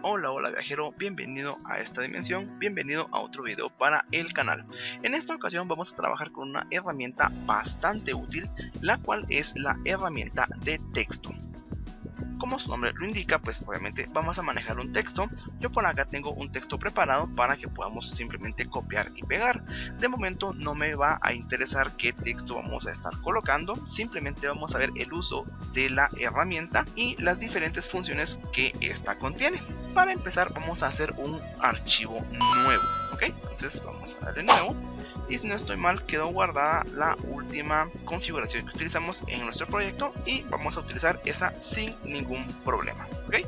Hola viajero, bienvenido a esta dimensión, bienvenido a otro video para el canal. En esta ocasión vamos a trabajar con una herramienta bastante útil, la cual es la herramienta de texto. Como su nombre lo indica, pues obviamente vamos a manejar un texto. Yo por acá tengo un texto preparado para que podamos simplemente copiar y pegar. De momento no me va a interesar qué texto vamos a estar colocando, simplemente vamos a ver el uso de la herramienta y las diferentes funciones que esta contiene. Para empezar vamos a hacer un archivo nuevo, ¿ok? Entonces vamos a darle nuevo. Y si no estoy mal, quedó guardada la última configuración que utilizamos en nuestro proyecto y vamos a utilizar esa sin ningún problema, ¿ok?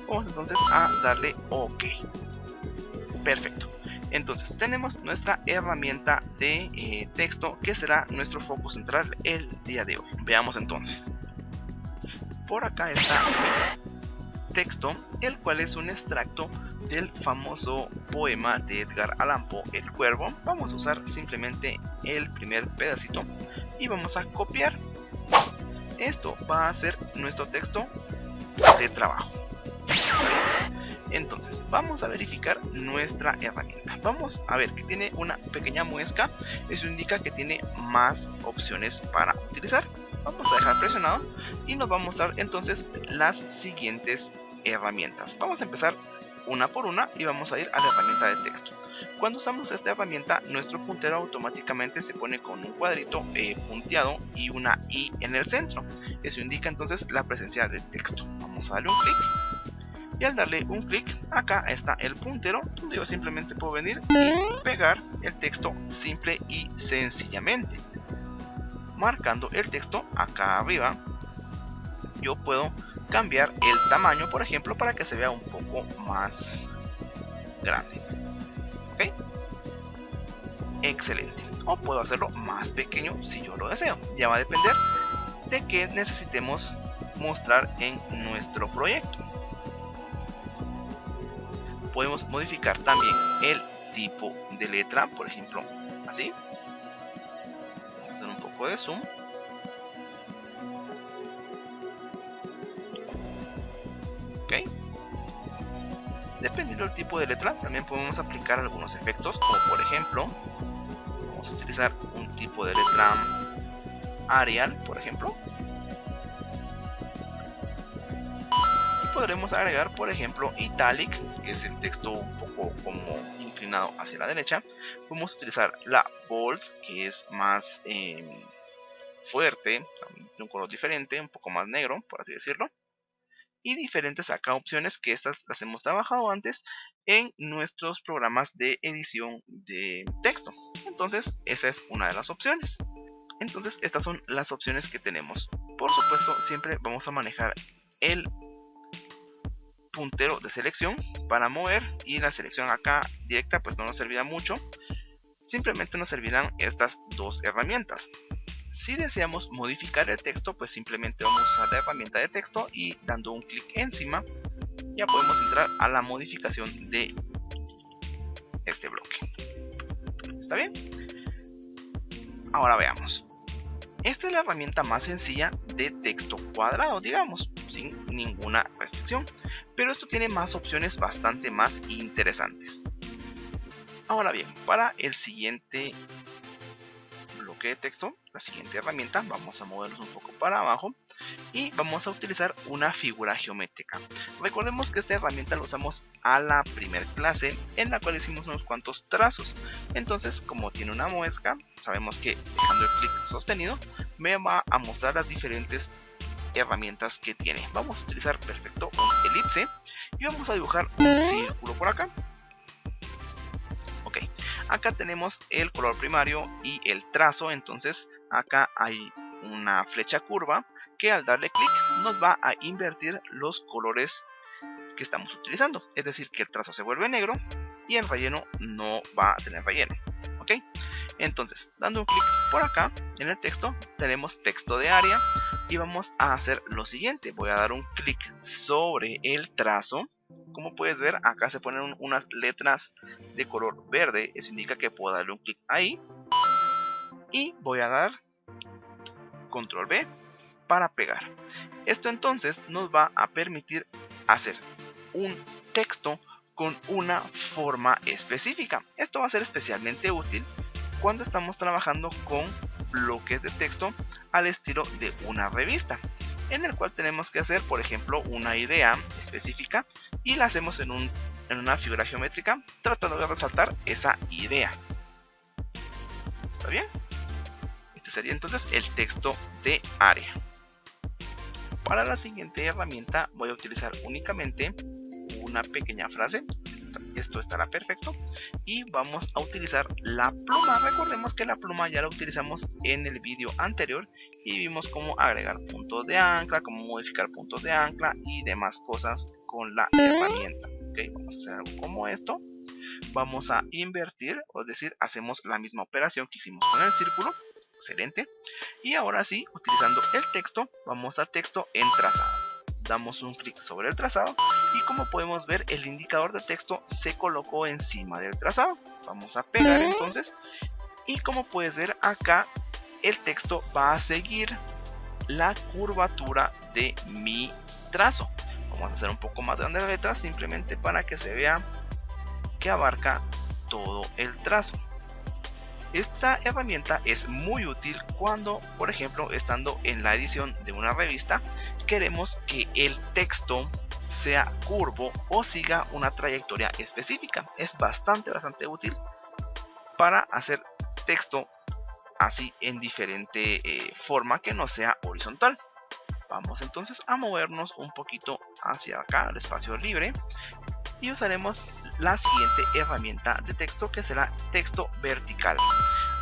Vamos entonces a darle OK. Perfecto. Entonces tenemos nuestra herramienta de texto que será nuestro foco central el día de hoy. Veamos entonces. Por acá está texto, el cual es un extracto del famoso poema de Edgar Allan Poe, El Cuervo. Vamos a usar simplemente el primer pedacito y vamos a copiar. Esto va a ser nuestro texto de trabajo. Entonces vamos a verificar nuestra herramienta. Vamos a ver que tiene una pequeña muesca. Eso indica que tiene más opciones para utilizar. Vamos a dejar presionado y nos va a mostrar entonces las siguientes herramientas. Vamos a empezar una por una y vamos a ir a la herramienta de texto. Cuando usamos esta herramienta, nuestro puntero automáticamente se pone con un cuadrito punteado y una I en el centro. Eso indica entonces la presencia del texto. Vamos a darle un clic y al darle un clic acá está el puntero donde yo simplemente puedo venir y pegar el texto simple y sencillamente. Marcando el texto acá arriba, yo puedo cambiar el tamaño, por ejemplo, para que se vea un poco más grande. ¿Ok? Excelente. O puedo hacerlo más pequeño si yo lo deseo. Ya va a depender de qué necesitemos mostrar en nuestro proyecto. Podemos modificar también el tipo de letra, por ejemplo, así. Vamos a hacer un poco de zoom. ¿Ok? Dependiendo del tipo de letra, también podemos aplicar algunos efectos, como por ejemplo, vamos a utilizar un tipo de letra Arial, por ejemplo. Y podremos agregar, por ejemplo, Italic, que es el texto un poco como inclinado hacia la derecha. Podemos utilizar la Bold, que es más fuerte, de un color diferente, un poco más negro, por así decirlo. Y diferentes acá opciones que estas las hemos trabajado antes en nuestros programas de edición de texto. Entonces esa es una de las opciones. Entonces estas son las opciones que tenemos. Por supuesto siempre vamos a manejar el puntero de selección para mover, y la selección acá directa pues no nos servirá mucho. Simplemente nos servirán estas dos herramientas. Si deseamos modificar el texto, pues simplemente vamos a usar la herramienta de texto y dando un clic encima ya podemos entrar a la modificación de este bloque. ¿Está bien? Ahora veamos. Esta es la herramienta más sencilla de texto cuadrado, digamos, sin ninguna restricción. Pero esto tiene más opciones bastante más interesantes. Ahora bien, para el siguiente bloque de texto, la siguiente herramienta, vamos a movernos un poco para abajo y vamos a utilizar una figura geométrica. Recordemos que esta herramienta la usamos a la primer clase, en la cual hicimos unos cuantos trazos. Entonces, como tiene una muesca, sabemos que dejando el clic sostenido me va a mostrar las diferentes herramientas que tiene. Vamos a utilizar perfecto un elipse y vamos a dibujar un círculo por acá. Ok, acá tenemos el color primario y el trazo. Entonces acá hay una flecha curva que al darle clic nos va a invertir los colores que estamos utilizando, es decir que el trazo se vuelve negro y el relleno no va a tener relleno. Ok, entonces dando un clic por acá en el texto tenemos texto de área y vamos a hacer lo siguiente. Voy a dar un clic sobre el trazo. Como puedes ver, acá se ponen unas letras de color verde. Eso indica que puedo darle un clic ahí. Y voy a dar control B para pegar. Esto entonces nos va a permitir hacer un texto con una forma específica. Esto va a ser especialmente útil cuando estamos trabajando con bloques de texto al estilo de una revista, en el cual tenemos que hacer, por ejemplo, una idea específica y la hacemos en una figura geométrica tratando de resaltar esa idea. ¿Está bien? Este sería entonces el texto de área. Para la siguiente herramienta voy a utilizar únicamente una pequeña frase. Esto estará perfecto. Y vamos a utilizar la pluma. Recordemos que la pluma ya la utilizamos en el vídeo anterior y vimos cómo agregar puntos de ancla, cómo modificar puntos de ancla y demás cosas con la herramienta. Okay, vamos a hacer algo como esto. Vamos a invertir, es decir, hacemos la misma operación que hicimos con el círculo. Excelente. Y ahora sí, utilizando el texto, vamos a texto en trazado. Damos un clic sobre el trazado y como podemos ver, el indicador de texto se colocó encima del trazado. Vamos a pegar entonces y como puedes ver acá, el texto va a seguir la curvatura de mi trazo. Vamos a hacer un poco más grande la letra simplemente para que se vea que abarca todo el trazo. Esta herramienta es muy útil cuando, por ejemplo, estando en la edición de una revista, queremos que el texto sea curvo o siga una trayectoria específica. Es bastante útil para hacer texto así en diferente forma que no sea horizontal. Vamos entonces a movernos un poquito hacia acá, al espacio libre, y usaremos la siguiente herramienta de texto, que será texto vertical.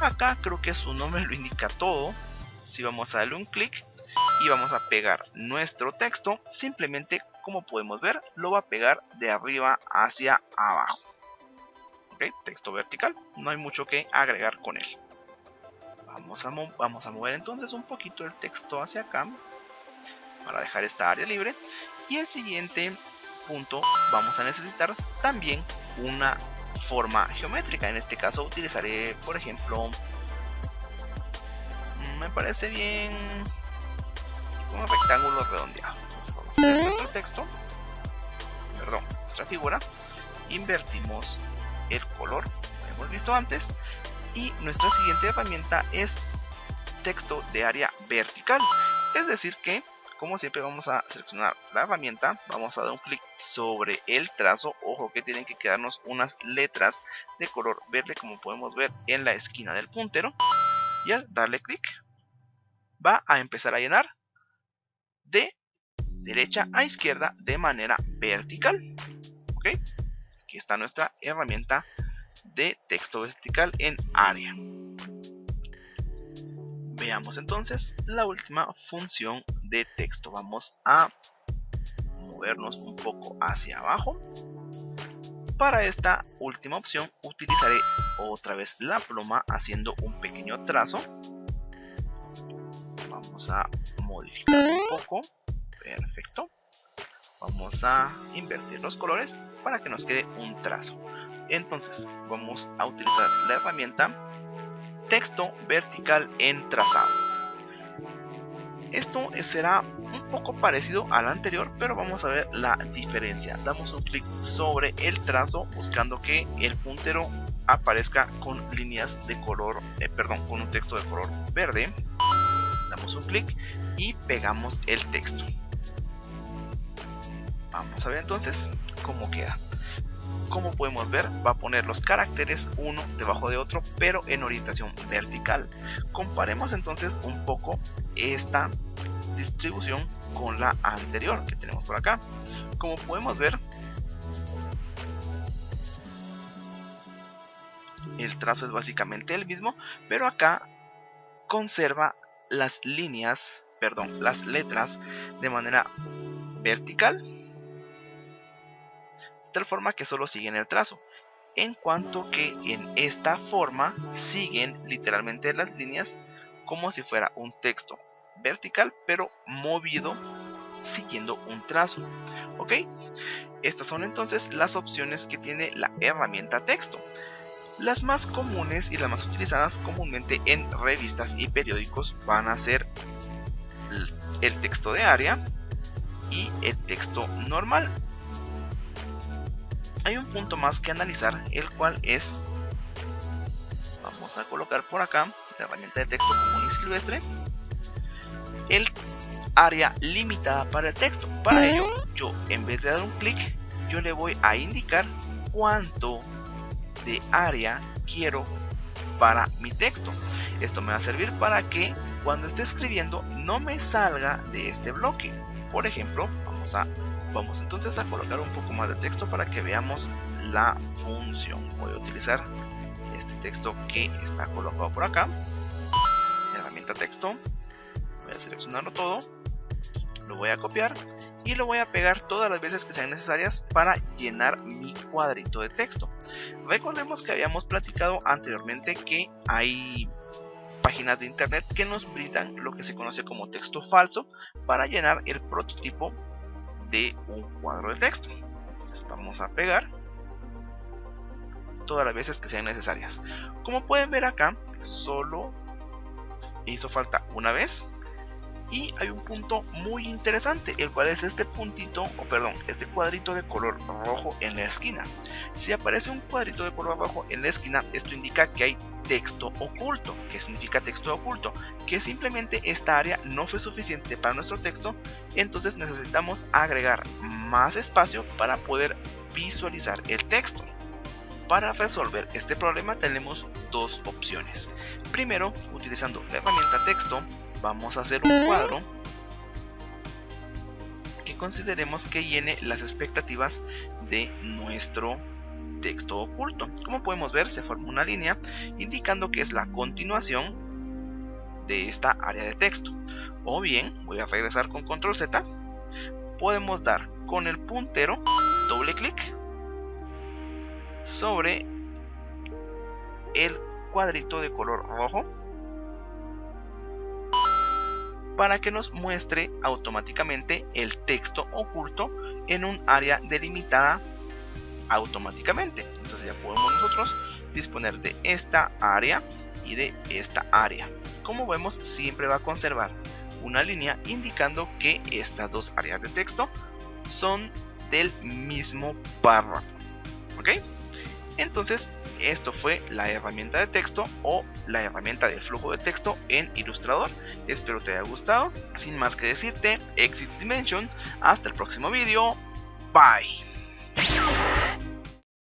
Acá creo que su nombre lo indica todo. Si vamos a darle un clic y vamos a pegar nuestro texto, simplemente como podemos ver lo va a pegar de arriba hacia abajo. Okay, texto vertical, no hay mucho que agregar con él. Vamos a mover entonces un poquito el texto hacia acá para dejar esta área libre. Y el siguiente punto, vamos a necesitar también una forma geométrica. En este caso utilizaré, por ejemplo, me parece bien un rectángulo redondeado. Entonces vamos a hacer nuestro texto, nuestra figura, invertimos el color, como hemos visto antes, y nuestra siguiente herramienta es texto de área vertical. Es decir que, como siempre, vamos a seleccionar la herramienta, vamos a dar un clic sobre el trazo. Ojo que tienen que quedarnos unas letras de color verde, como podemos ver en la esquina del puntero, y al darle clic va a empezar a llenar de derecha a izquierda de manera vertical. ¿Ok? Aquí está nuestra herramienta de texto vertical en área. Veamos entonces la última función de texto. Vamos a movernos un poco hacia abajo. Para esta última opción utilizaré otra vez la pluma haciendo un pequeño trazo. Vamos a modificar un poco. Perfecto. Vamos a invertir los colores para que nos quede un trazo. Entonces vamos a utilizar la herramienta texto vertical en trazado. Esto será un poco parecido al anterior, pero vamos a ver la diferencia. Damos un clic sobre el trazo buscando que el puntero aparezca con líneas de color, con un texto de color verde. Damos un clic y pegamos el texto. Vamos a ver entonces cómo queda. Como podemos ver, va a poner los caracteres uno debajo de otro, pero en orientación vertical. Comparemos entonces un poco esta distribución con la anterior que tenemos por acá. Como podemos ver, el trazo es básicamente el mismo, pero acá conserva las líneas, las letras de manera vertical, de tal forma que solo siguen el trazo, en cuanto que en esta forma siguen literalmente las líneas como si fuera un texto vertical pero movido siguiendo un trazo. Ok, estas son entonces las opciones que tiene la herramienta texto. Las más comunes y las más utilizadas comúnmente en revistas y periódicos van a ser el texto de área y el texto normal. hay un punto más que analizar, el cual es, vamos a colocar por acá, la herramienta de texto común y silvestre, el área limitada para el texto. Para ello, yo en vez de dar un clic, yo le voy a indicar cuánto de área quiero para mi texto. Esto me va a servir para que cuando esté escribiendo no me salga de este bloque. Por ejemplo, vamos entonces a colocar un poco más de texto para que veamos la función. Voy a utilizar este texto que está colocado por acá, herramienta texto. Voy a seleccionarlo todo, lo voy a copiar y lo voy a pegar todas las veces que sean necesarias para llenar mi cuadrito de texto. Recordemos que habíamos platicado anteriormente que hay páginas de internet que nos brindan lo que se conoce como texto falso para llenar el prototipo de un cuadro de texto. Entonces vamos a pegar todas las veces que sean necesarias. Como pueden ver acá, solo hizo falta una vez. Y hay un punto muy interesante, el cual es este puntito, este cuadrito de color rojo en la esquina. Si aparece un cuadrito de color rojo en la esquina, esto indica que hay texto oculto. ¿Qué significa texto oculto? Que simplemente esta área no fue suficiente para nuestro texto, entonces necesitamos agregar más espacio para poder visualizar el texto. Para resolver este problema tenemos dos opciones. Primero, utilizando la herramienta texto, vamos a hacer un cuadro que consideremos que llene las expectativas de nuestro texto oculto. Como podemos ver, se forma una línea indicando que es la continuación de esta área de texto. O bien, voy a regresar con control Z, podemos dar con el puntero doble clic sobre el cuadrito de color rojo para que nos muestre automáticamente el texto oculto en un área delimitada automáticamente. Entonces ya podemos nosotros disponer de esta área y de esta área. Como vemos, siempre va a conservar una línea indicando que estas dos áreas de texto son del mismo párrafo. ¿Ok? Entonces, esto fue la herramienta de texto o la herramienta del flujo de texto en Illustrator. Espero te haya gustado. Sin más que decirte, Exit Dimension. Hasta el próximo vídeo. Bye.